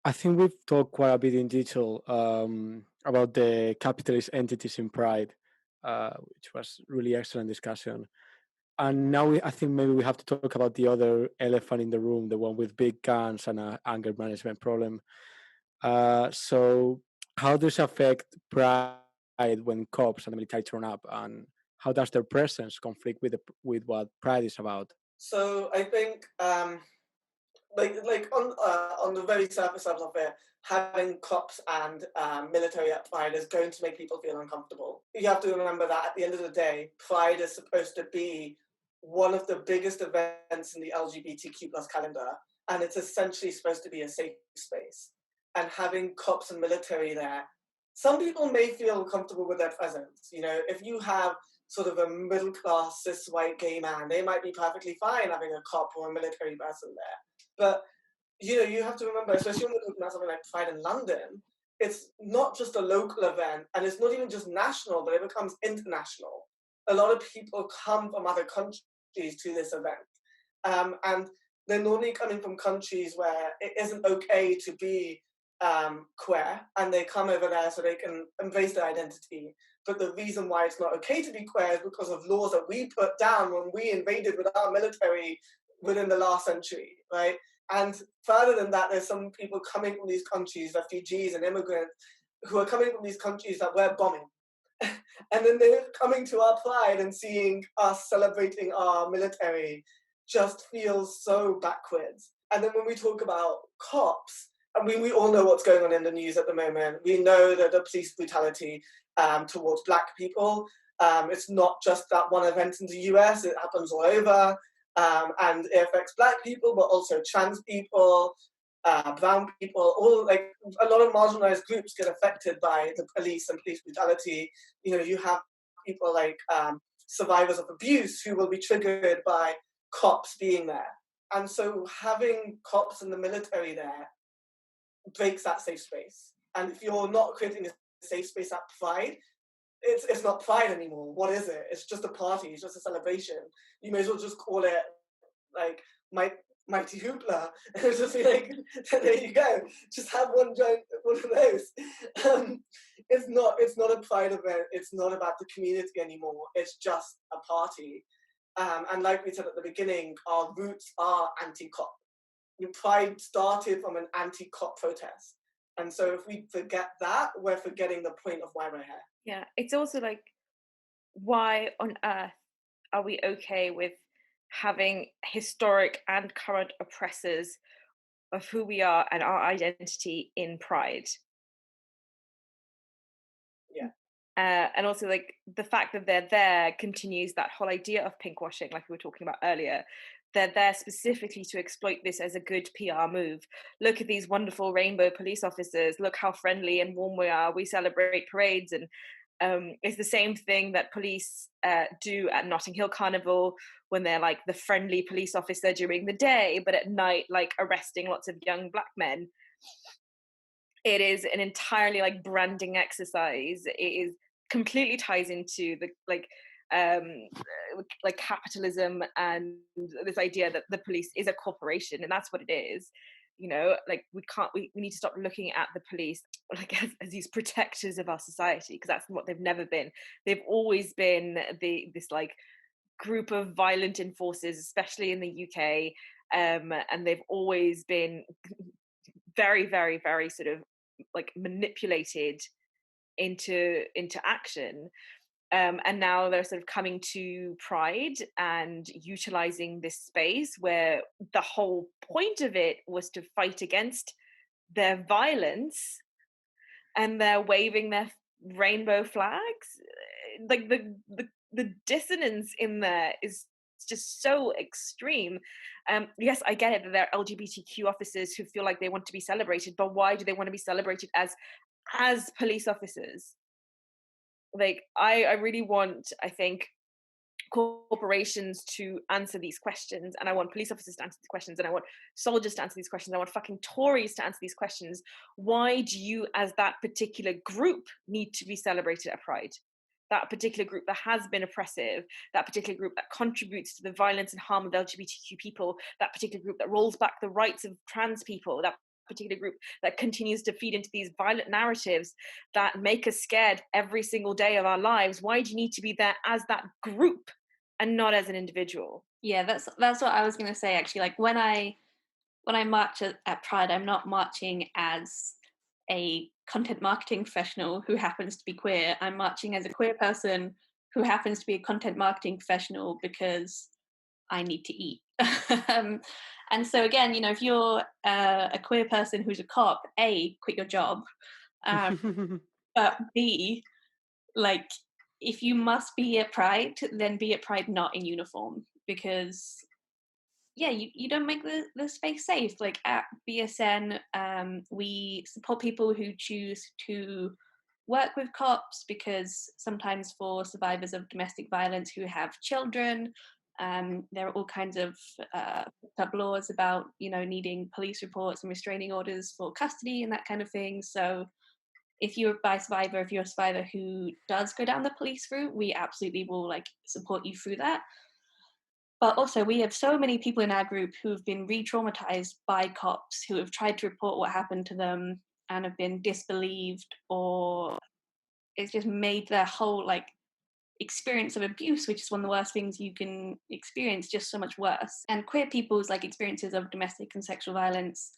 I think we've talked quite a bit in detail about the capitalist entities in Pride, which was really excellent discussion. And now I think maybe we have to talk about the other elephant in the room, the one with big guns and an anger management problem. So how does it affect Pride when cops and the military turn up, and how does their presence conflict with what Pride is about? So I think on the very surface level of it, having cops and military at Pride is going to make people feel uncomfortable. You have to remember that at the end of the day, Pride is supposed to be one of the biggest events in the LGBTQ plus calendar, and it's essentially supposed to be a safe space. And having cops and military there, some people may feel comfortable with their presence. You know, if you have sort of a middle class cis white gay man, they might be perfectly fine having a cop or a military person there. But you have to remember, especially when we're talking about something like Pride in London, it's not just a local event, and it's not even just national, but it becomes international. A lot of people come from other countries to this event, and they're normally coming from countries where it isn't okay to be queer, and they come over there so they can embrace their identity. But the reason why it's not okay to be queer is because of laws that we put down when we invaded with our military within the last century, right? And further than that, there's some people coming from these countries, refugees and immigrants, who are coming from these countries that we're bombing. And then they're coming to our Pride and seeing us celebrating our military just feels so backwards. And then when we talk about cops, I mean, we all know what's going on in the news at the moment. We know that the police brutality towards Black people, it's not just that one event in the US, it happens all over. And it affects Black people, but also trans people, brown people, all like a lot of marginalized groups get affected by the police and police brutality. You know, you have people like survivors of abuse who will be triggered by cops being there. And so having cops in the military there breaks that safe space. And if you're not creating a safe space at Pride, it's not Pride anymore. What is it? It's just a party. It's just a celebration. You may as well just call it like Mighty Hoopla. It's just be like, there you go. Just have one of those. It's not a Pride event. It's not about the community anymore. It's just a party. And like we said at the beginning, our roots are anti-cop. Pride started from an anti-cop protest. And so if we forget that, we're forgetting the point of why we're here. Yeah, it's also like, why on earth are we okay with having historic and current oppressors of who we are and our identity in Pride? Yeah. And also, like, the fact that they're there continues that whole idea of pinkwashing, like we were talking about earlier. They're there specifically to exploit this as a good PR move. Look at these wonderful rainbow police officers. Look how friendly and warm we are. We celebrate parades. And it's the same thing that police do at Notting Hill Carnival, when they're like the friendly police officer during the day, but at night, like arresting lots of young Black men. It is an entirely like branding exercise. It is completely ties into the like capitalism and this idea that the police is a corporation, and that's what it is. You know, like we need to stop looking at the police like as these protectors of our society, because that's what they've never been. They've always been this like group of violent enforcers, especially in the UK, and they've always been very, very, very sort of like manipulated into action. And now they're sort of coming to Pride and utilizing this space where the whole point of it was to fight against their violence, and they're waving their rainbow flags. Like the dissonance in there is just so extreme. Yes, I get it that they're LGBTQ officers who feel like they want to be celebrated, but why do they want to be celebrated as police officers? Like, I really want, I think, corporations to answer these questions, and I want police officers to answer these questions, and I want soldiers to answer these questions, I want fucking Tories to answer these questions. Why do you, as that particular group, need to be celebrated at Pride? That particular group that has been oppressive, that particular group that contributes to the violence and harm of LGBTQ people, that particular group that rolls back the rights of trans people, that particular group that continues to feed into these violent narratives that make us scared every single day of our lives, why do you need to be there as that group and not as an individual? Yeah, that's what I was going to say, actually. Like, when I march at Pride, I'm not marching as a content marketing professional who happens to be queer. I'm marching as a queer person who happens to be a content marketing professional because I need to eat. And so again, you know, if you're a queer person who's a cop, A, quit your job, but B, like, if you must be at Pride, then be at Pride not in uniform, because yeah, you don't make the space safe. Like, at BSN, we support people who choose to work with cops, because sometimes for survivors of domestic violence who have children, there are all kinds of laws about, you know, needing police reports and restraining orders for custody and that kind of thing. So if you're a survivor, if you're a survivor who does go down the police route, we absolutely will like support you through that. But also, we have so many people in our group who've been re-traumatized by cops, who have tried to report what happened to them and have been disbelieved, or it's just made their whole like experience of abuse, which is one of the worst things you can experience, just so much worse. And queer people's like experiences of domestic and sexual violence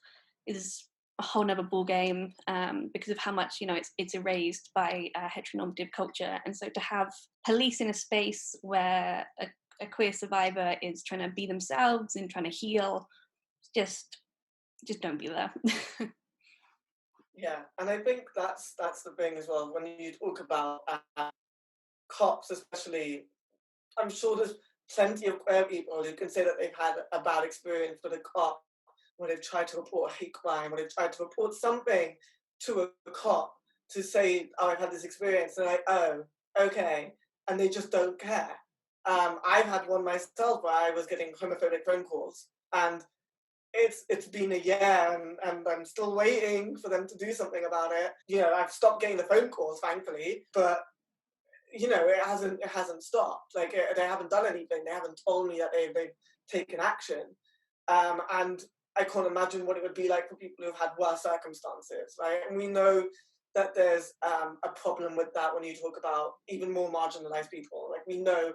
is a whole nother ball game, because of how much, you know, it's erased by heteronormative culture. And so to have police in a space where a queer survivor is trying to be themselves and trying to heal, just don't be there. Yeah, and I think that's the thing as well. When you talk about cops, especially, I'm sure there's plenty of queer people who can say that they've had a bad experience with a cop, when they've tried to report a hate crime, when they've tried to report something to a cop to say, oh, I've had this experience, and they're like, oh, okay, and they just don't care. I've had one myself where I was getting homophobic phone calls, and it's been a year, and I'm still waiting for them to do something about it. You know, I've stopped getting the phone calls, thankfully, but you know, it hasn't stopped. Like, they haven't done anything. They haven't told me that they've taken action, and I can't imagine what it would be like for people who've had worse circumstances, right? And we know that there's a problem with that when you talk about even more marginalized people. Like, we know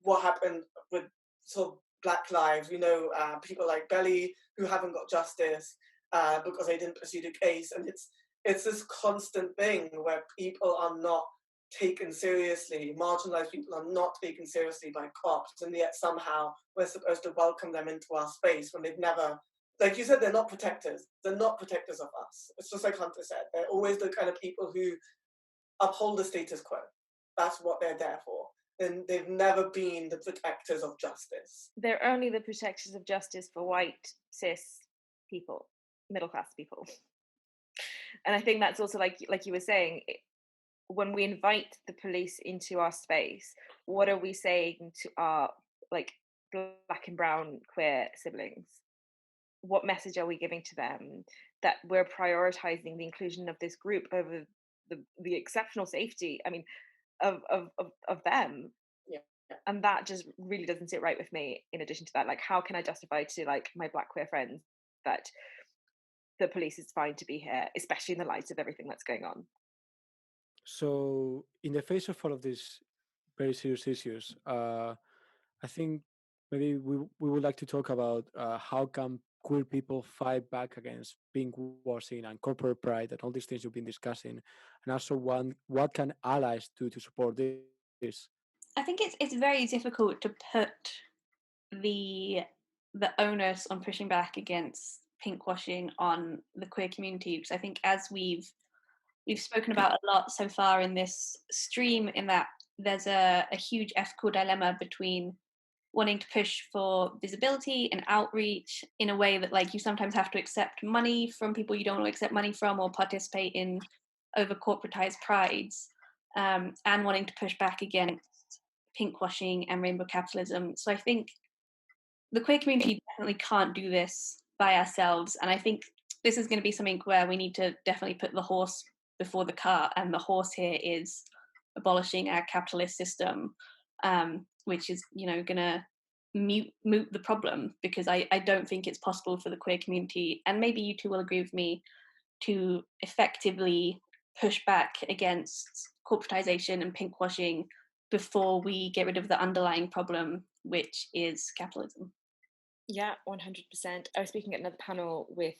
what happened with sort of Black lives. We know people like Belly who haven't got justice because they didn't pursue the case, and it's this constant thing where people are not taken seriously. Marginalized people are not taken seriously by cops, and yet somehow we're supposed to welcome them into our space when they've never, like you said, they're not protectors. They're not protectors of us. It's just like Hunter said. They're always the kind of people who uphold the status quo. That's what they're there for. And they've never been the protectors of justice. They're only the protectors of justice for white, cis people, middle-class people. And I think that's also, like you were saying, when we invite the police into our space, what are we saying to our like Black and brown queer siblings? What message are we giving to them that we're prioritizing the inclusion of this group over the exceptional safety, I mean, of them? Yeah. And that just really doesn't sit right with me. In addition to that, like, how can I justify to like my Black queer friends that the police is fine to be here, especially in the light of everything that's going on? So, in the face of all of these very serious issues, I think maybe we would like to talk about how can queer people fight back against pinkwashing and corporate pride and all these things you've been discussing, and also what can allies do to support this? I think it's very difficult to put the onus on pushing back against pinkwashing on the queer community, because I think, as we've spoken about a lot so far in this stream, in that there's a huge ethical dilemma between wanting to push for visibility and outreach in a way that, like, you sometimes have to accept money from people you don't want to accept money from, or participate in over corporatized prides, and wanting to push back against pinkwashing and rainbow capitalism. So I think the queer community definitely can't do this by ourselves, and I think this is going to be something where we need to definitely put the horse before the cart, and the horse here is abolishing our capitalist system, which is, you know, going to moot the problem, because I don't think it's possible for the queer community, and maybe you two will agree with me, to effectively push back against corporatization and pinkwashing before we get rid of the underlying problem, which is capitalism. Yeah, 100%. I was speaking at another panel with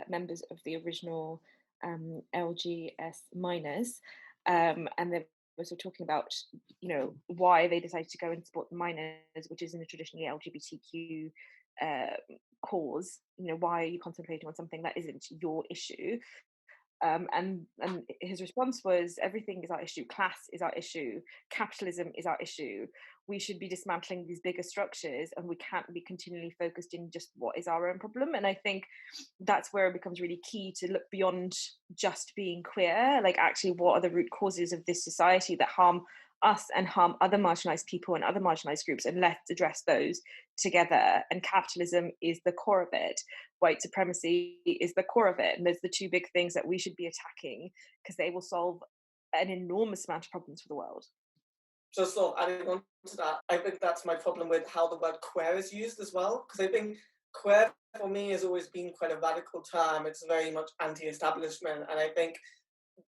members of the original LGS minors, and they were sort of talking about, you know, why they decided to go and support the minors, which isn't a traditionally LGBTQ cause. You know, why are you concentrating on something that isn't your issue? And his response was, everything is our issue. Class is our issue. Capitalism is our issue. We should be dismantling these bigger structures, and we can't be continually focused in just what is our own problem. And I think that's where it becomes really key to look beyond just being queer. Like, actually, what are the root causes of this society that harm us and harm other marginalized people and other marginalized groups, and let's address those together. And capitalism is the core of it. White supremacy is the core of it. And there's the two big things that we should be attacking, because they will solve an enormous amount of problems for the world. Just sort of adding on to that, I think that's my problem with how the word queer is used as well, because I think queer for me has always been quite a radical term. It's very much anti-establishment, and I think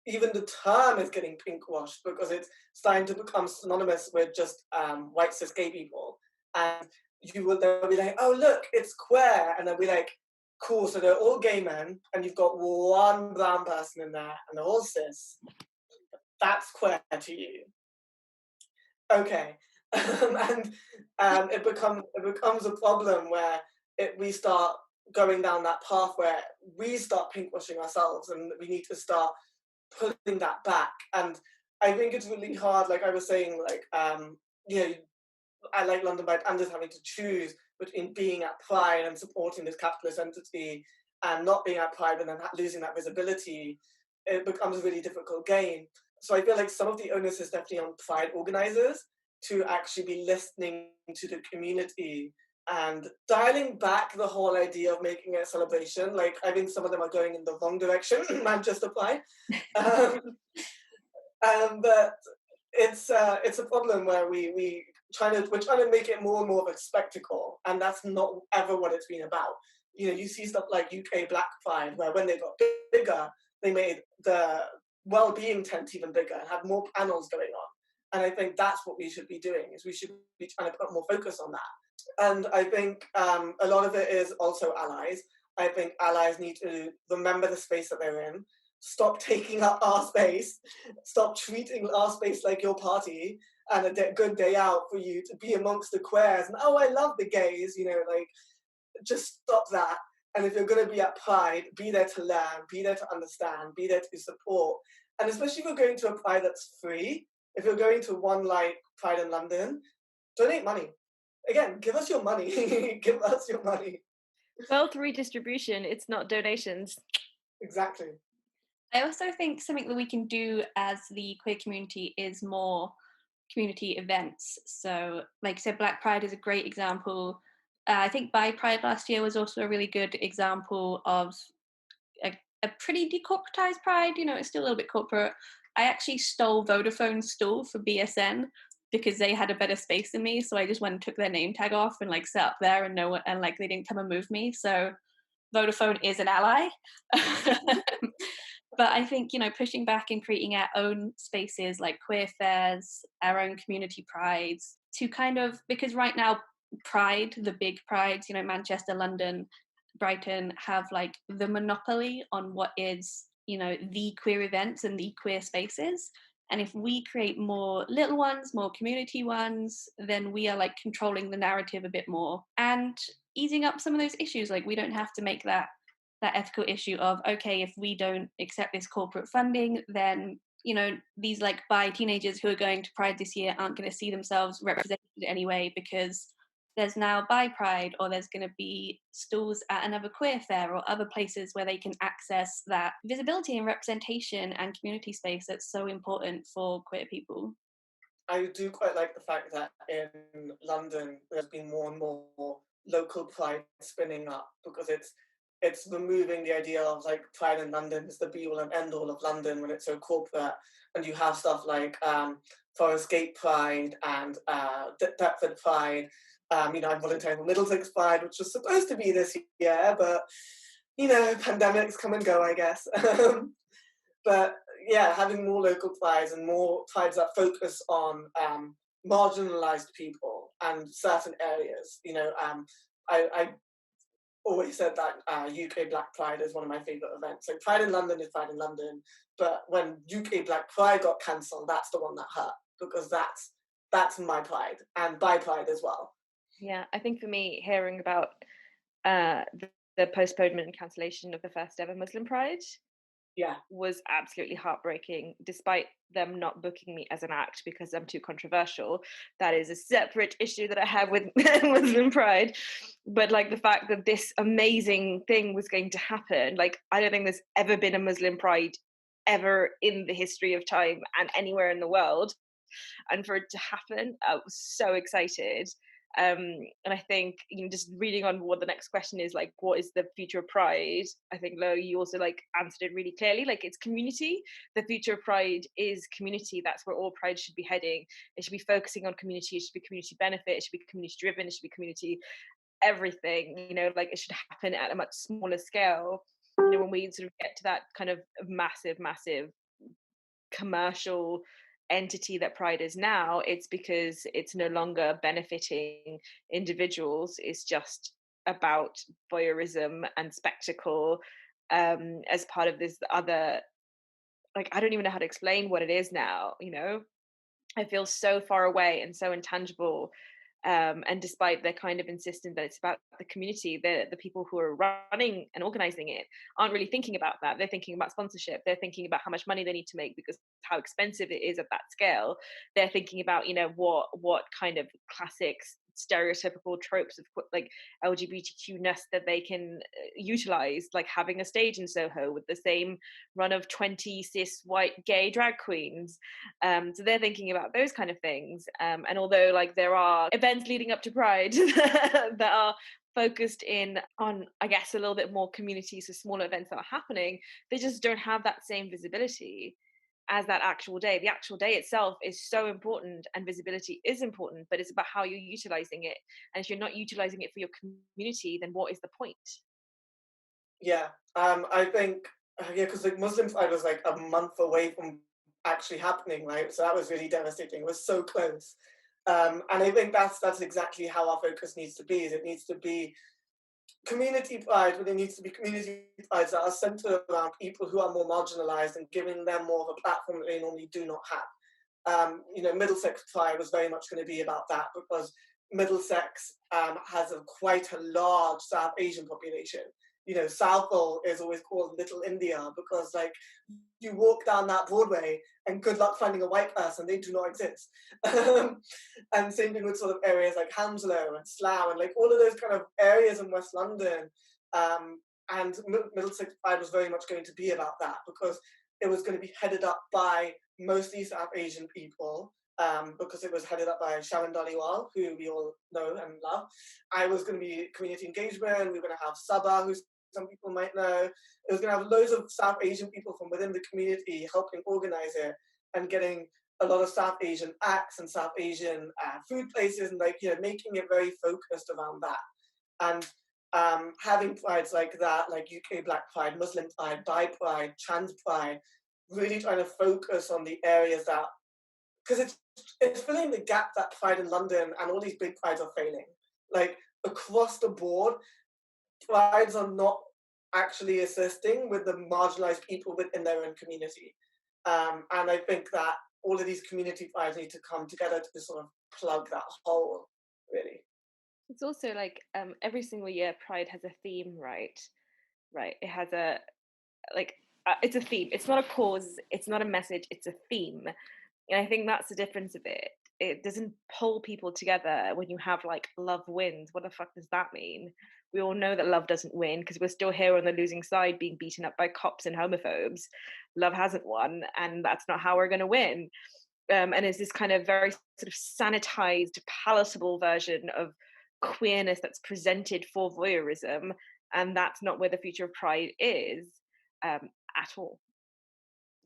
even the term is getting pinkwashed because it's starting to become synonymous with just white cis gay people. And they'll be like, oh look, it's queer, and they'll be like, cool, so they're all gay men, and you've got one brown person in there, and they're all cis. That's queer to you. Okay. And it becomes a problem where we start going down that path where we start pinkwashing ourselves, and we need to start pulling that back. And I think it's really hard, like I was saying, like, you know, I like London Bi Pandas having to choose between being at Pride and supporting this capitalist entity and not being at Pride and then losing that visibility. It becomes a really difficult game. So I feel like some of the onus is definitely on Pride organizers to actually be listening to the community and dialing back the whole idea of making it a celebration. Like, I think some of them are going in the wrong direction, Manchester Pride. But it's a problem where we're trying to make it more and more of a spectacle, and that's not ever what it's been about. You know, you see stuff like UK Black Pride, where when they got bigger, they made the well-being tent even bigger and had more panels going on. And I think that's what we should be doing, is we should be trying to put more focus on that. And I think a lot of it is also allies. I think allies need to remember the space that they're in, stop taking up our space, stop treating our space like your party and a good day out for you to be amongst the queers. And, oh, I love the gays, you know, like, just stop that. And if you're going to be at Pride, be there to learn, be there to understand, be there to support. And especially if you're going to a Pride that's free, if you're going to one like Pride in London, donate money. Again, give us your money. Give us your money. Wealth redistribution, it's not donations. Exactly. I also think something that we can do as the queer community is more community events. So, like I said, Black Pride is a great example. I think Bi Pride last year was also a really good example of a pretty decorporatized Pride. You know, it's still a little bit corporate. I actually stole Vodafone's stall for BSN because they had a better space than me. So I just went and took their name tag off and like sat up there, and no one, and like they didn't come and move me. So Vodafone is an ally. But I think, you know, pushing back and creating our own spaces like queer fairs, our own community prides, to kind of, because right now Pride, the big prides, you know, Manchester, London, Brighton, have like the monopoly on what is, you know, the queer events and the queer spaces. And if we create more little ones, more community ones, then we are like controlling the narrative a bit more and easing up some of those issues. Like, we don't have to make that ethical issue of, okay, if we don't accept this corporate funding, then, you know, these like bi teenagers who are going to Pride this year aren't going to see themselves represented anyway, because there's now Bi Pride, or there's going to be stalls at another queer fair or other places where they can access that visibility and representation and community space that's so important for queer people. I do quite like the fact that in London there's been more and more local pride spinning up, because it's removing the idea of like Pride in London is the be-all and end-all of London when it's so corporate, and you have stuff like Forest Gate Pride and Deptford Pride, I'm volunteering for Middlesex Pride, which was supposed to be this year, but, pandemics come and go, I guess. But yeah, having more local prides and more prides that focus on marginalized people and certain areas. I always said that UK Black Pride is one of my favourite events. So Pride in London is Pride in London, but when UK Black Pride got cancelled, that's the one that hurt, because that's my pride, and Bi Pride as well. Yeah, I think for me, hearing about the postponement and cancellation of the first ever Muslim Pride was absolutely heartbreaking, despite them not booking me as an act because I'm too controversial. That is a separate issue that I have with Muslim Pride. But like the fact that this amazing thing was going to happen, like I don't think there's ever been a Muslim Pride ever in the history of time and anywhere in the world. And for it to happen, I was so excited. And I think, just reading on what the next question is, like, what is the future of Pride? I think, Lo, you also answered it really clearly. Like, it's community. The future of Pride is community. That's where all Pride should be heading. It should be focusing on community. It should be community benefit. It should be community driven. It should be community everything. It should happen at a much smaller scale. When we sort of get to that kind of massive commercial entity that Pride is now, it's because it's no longer benefiting individuals. It's just about voyeurism and spectacle as part of this other, I don't even know how to explain what it is now. I feel so far away and so intangible. And despite their kind of insisting that it's about the community, the people who are running and organizing it aren't really thinking about that. They're thinking about sponsorship. They're thinking about how much money they need to make because how expensive it is at that scale. They're thinking about, what kind of classic stereotypical tropes of LGBTQ-ness that they can utilize, like having a stage in Soho with the same run of 20 cis white gay drag queens. So they're thinking about those kind of things. And although there are events leading up to Pride that are focused in on, I guess, a little bit more community, so smaller events that are happening, they just don't have that same visibility as that actual day. The actual day itself is so important and visibility is important, but it's about how you're utilizing it. And if you're not utilizing it for your community, then what is the point? Yeah, I think, because Muslim Pride was a month away from actually happening, right? So that was really devastating. It was so close. And I think that's exactly how our focus needs to be. Is it needs to be community pride, but it needs to be community prides that are centered around people who are more marginalized and giving them more of a platform that they normally do not have. Middlesex Pride was very much going to be about that, because Middlesex has quite a large South Asian population. Southall is always called Little India because, you walk down that Broadway and good luck finding a white person, they do not exist. And same thing with sort of areas like Hounslow and Slough and all of those kind of areas in West London. And Middlesex Pride was very much going to be about that, because it was going to be headed up by mostly South Asian people, because it was headed up by Sharon Dhaliwal, who we all know and love. I was going to be community engagement. We were going to have Sabah, who some people might know. It was going to have loads of South Asian people from within the community helping organize it and getting a lot of South Asian acts and South Asian food places and making it very focused around that. And having prides like that, like UK Black Pride, Muslim Pride, Bi Pride, Trans Pride, really trying to focus on the areas that, because it's filling the gap that Pride in London and all these big prides are failing. Across the board, prides are not actually assisting with the marginalized people within their own community. And I think that all of these community prides need to come together to sort of plug that hole, really. It's also every single year Pride has a theme, right? It has it's a theme. It's not a cause, it's not a message, it's a theme. And I think that's the difference of it. It doesn't pull people together when you have love wins. What the fuck does that mean? We all know that love doesn't win because we're still here on the losing side being beaten up by cops and homophobes. Love hasn't won, and that's not how we're going to win. And it's this kind of very sort of sanitized, palatable version of queerness that's presented for voyeurism, and that's not where the future of Pride is at all.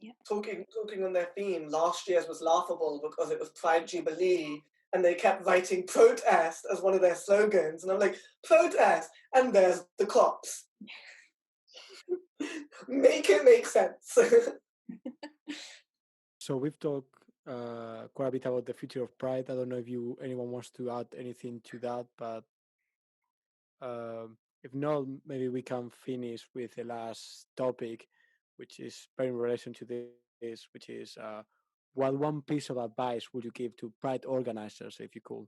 Yeah. Talking on their theme, last year's was laughable because it was Pride Jubilee and they kept writing protest as one of their slogans. And I'm like, protest, and there's the cops. Make it make sense. So we've talked quite a bit about the future of Pride. I don't know if anyone wants to add anything to that, but if not, maybe we can finish with the last topic, which is very in relation to this, which is what one piece of advice would you give to Pride organizers, if you could?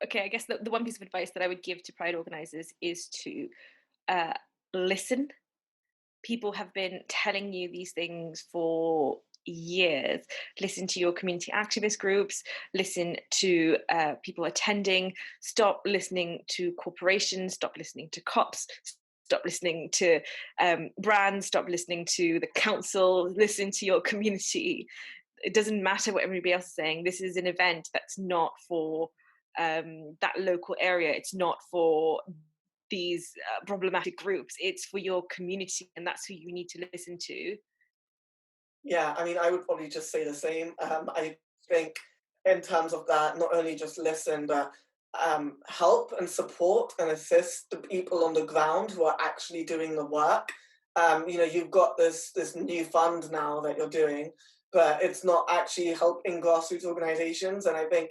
Okay, I guess the one piece of advice that I would give to Pride organizers is to listen. People have been telling you these things for years. Listen to your community activist groups, listen to people attending, stop listening to corporations, stop listening to cops, stop listening to brands, stop listening to the council, listen to your community. It doesn't matter what everybody else is saying. This is an event that's not for that local area. It's not for these problematic groups. It's for your community, and that's who you need to listen to. Yeah, I mean, I would probably just say the same. I think in terms of that, not only just listen, but help and support and assist the people on the ground who are actually doing the work. You've got this new fund now that you're doing, but it's not actually helping grassroots organizations. And I think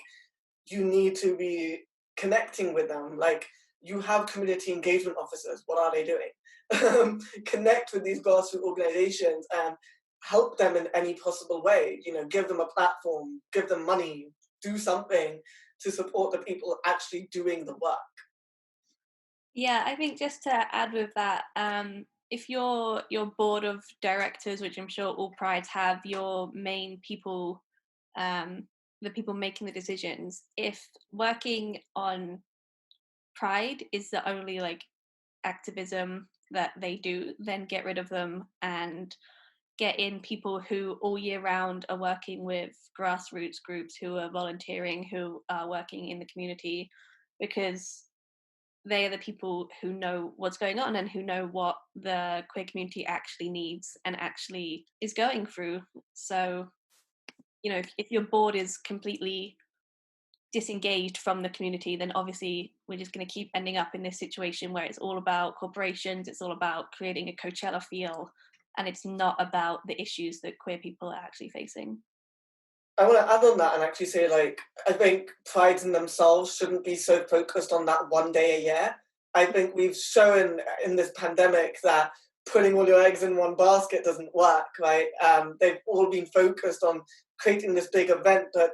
you need to be connecting with them. Like, you have community engagement officers. What are they doing? Connect with these grassroots organizations and help them in any possible way. Give them a platform, give them money, do something to support the people actually doing the work. Yeah, I think just to add with that, if your board of directors, which I'm sure all prides have, your main people, the people making the decisions, if working on Pride is the only activism that they do, then get rid of them and get in people who all year round are working with grassroots groups, who are volunteering, who are working in the community, because they are the people who know what's going on and who know what the queer community actually needs and actually is going through. So, if your board is completely disengaged from the community, then obviously we're just going to keep ending up in this situation where it's all about corporations, it's all about creating a Coachella feel, and it's not about the issues that queer people are actually facing. I want to add on that and actually say, I think prides in themselves shouldn't be so focused on that one day a year. I think we've shown in this pandemic that putting all your eggs in one basket doesn't work, right? They've all been focused on creating this big event, but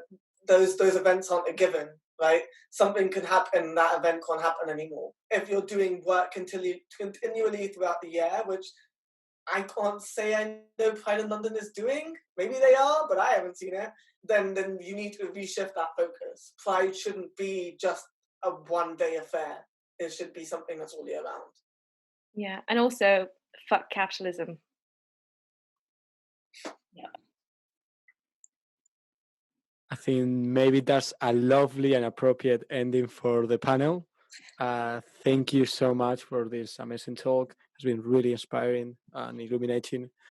those events aren't a given, right? Something can happen, that event can't happen anymore. If you're doing work continually throughout the year, which I can't say I know Pride in London is doing, maybe they are, but I haven't seen it, then you need to reshift that focus. Pride shouldn't be just a one-day affair. It should be something that's all year round. Yeah, and also, fuck capitalism. Yeah. I think maybe that's a lovely and appropriate ending for the panel. Thank you so much for this amazing talk. It's been really inspiring and illuminating.